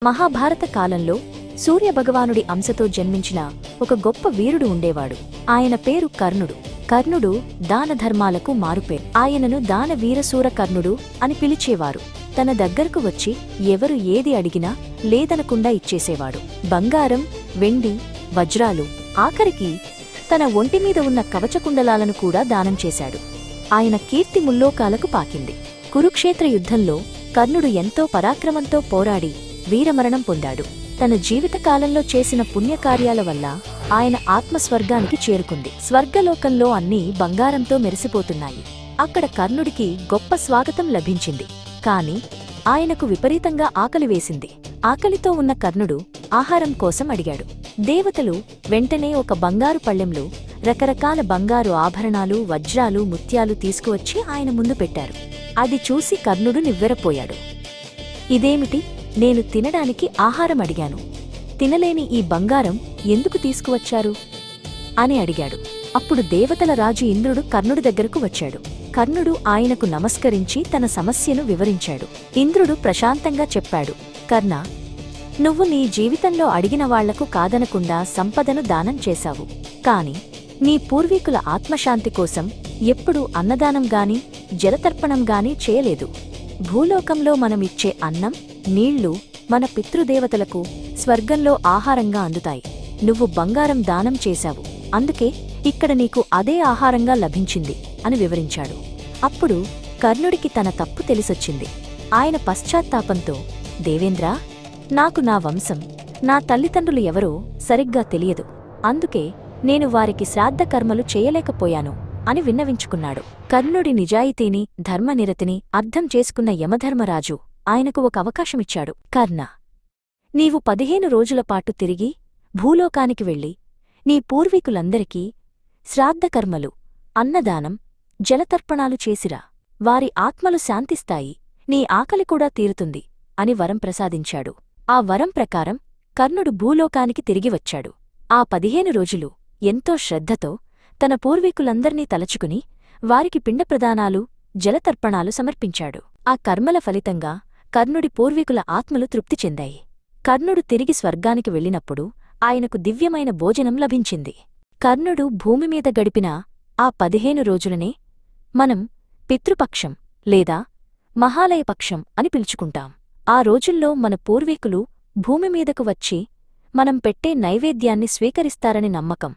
మహాభారత కాలంలో సూర్యభగవానుడి అంశతో జన్మించిన ఒక గొప్ప వీరుడు ఉండేవాడు. ఆయన పేరు కర్ణుడు. కర్ణుడు దానధర్మాలకు మారుపేరు. ఆయనను దానవీరశూర కర్ణుడు అని పిలిచేవారు. తన దగ్గరకు వచ్చి ఎవరు ఏది అడిగినా లేదనకుండా ఇచ్చేసేవాడు. బంగారం, వెండి, వజ్రాలు, ఆఖరికి తన ఒంటిమీద ఉన్న కవచకుండలాలను కూడా దానం చేశాడు. ఆయన కీర్తి ముల్లోకాలకు పాకింది. కురుక్షేత్ర యుద్ధంలో కర్ణుడు ఎంతో పరాక్రమంతో పోరాడి వీరమరణం పొందాడు. తన జీవితకాలంలో చేసిన పుణ్యకార్యాల వల్ల ఆయన ఆత్మ స్వర్గానికి చేరుకుంది. స్వర్గలోకంలో అన్నీ బంగారంతో మెరిసిపోతున్నాయి. అక్కడ కర్ణుడికి గొప్ప స్వాగతం లభించింది. కాని ఆయనకు విపరీతంగా ఆకలివేసింది. ఆకలితో ఉన్న కర్ణుడు ఆహారం కోసం అడిగాడు. దేవతలు వెంటనే ఒక బంగారు పళ్ళెంలో రకరకాల బంగారు ఆభరణాలు, వజ్రాలు, ముత్యాలు తీసుకువచ్చి ఆయన ముందు పెట్టారు. అది చూసి కర్ణుడు నివ్వెరపోయాడు. ఇదేమిటి? నేను తినడానికి ఆహారం అడిగాను. తినలేని ఈ బంగారం ఎందుకు తీసుకువచ్చారు అని అడిగాడు. అప్పుడు దేవతల రాజు ఇంద్రుడు కర్ణుడి దగ్గరకు వచ్చాడు. కర్ణుడు ఆయనకు నమస్కరించి తన సమస్యను వివరించాడు. ఇంద్రుడు ప్రశాంతంగా చెప్పాడు, కర్ణ, నువ్వు నీ జీవితంలో అడిగిన వాళ్లకు కాదనకుండా సంపదను దానం చేశావు. కాని నీ పూర్వీకుల ఆత్మశాంతి కోసం ఎప్పుడూ అన్నదానం గాని, జలతర్పణం గాని చేయలేదు. భూలోకంలో మనమిచ్చే అన్నం, నీళ్లు మన పితృదేవతలకు స్వర్గంలో ఆహారంగా అందుతాయి. నువ్వు బంగారం దానం చేశావు, అందుకే ఇక్కడ నీకు అదే ఆహారంగా లభించింది అని వివరించాడు. అప్పుడు కర్ణుడికి తన తప్పు తెలిసొచ్చింది. ఆయన పశ్చాత్తాపంతో, దేవేంద్రా, నాకు నా వంశం, నా తల్లిదండ్రులు ఎవరో సరిగ్గా తెలియదు. అందుకే నేను వారికి శ్రాద్ధకర్మలు చేయలేకపోయాను అని విన్నవించుకున్నాడు. కర్ణుడి నిజాయితీని, ధర్మనిరతిని అర్థం చేసుకున్న యమధర్మరాజు ఆయనకు ఒక అవకాశమిచ్చాడు. కర్ణ, నీవు 15 రోజులపాటు తిరిగి భూలోకానికి వెళ్ళి నీ పూర్వీకులందరికీ శ్రాద్ధకర్మలు, అన్నదానం, జలతర్పణాలు చేసిరా. వారి ఆత్మలు శాంతిస్తాయి, నీ ఆకలి కూడా తీరుతుంది అని వరం ప్రసాదించాడు. ఆ వరం ప్రకారం కర్ణుడు భూలోకానికి తిరిగి వచ్చాడు. ఆ 15 రోజులు ఎంతో శ్రద్ధతో తన పూర్వీకులందర్నీ తలచుకుని వారికి పిండప్రదానాలు, జలతర్పణాలు సమర్పించాడు. ఆ కర్మల ఫలితంగా కర్ణుడి పూర్వీకుల ఆత్మలు తృప్తి చెందాయి. కర్ణుడు తిరిగి స్వర్గానికి వెళ్ళినప్పుడు ఆయనకు దివ్యమైన భోజనం లభించింది. కర్ణుడు భూమిమీద గడిపిన ఆ 15 రోజులనే మనం పితృపక్షం లేదా మహాలయపక్షం అని పిలుచుకుంటాం. ఆ రోజుల్లో మన పూర్వీకులు భూమిమీదకు వచ్చి మనం పెట్టే నైవేద్యాన్ని స్వీకరిస్తారని నమ్మకం.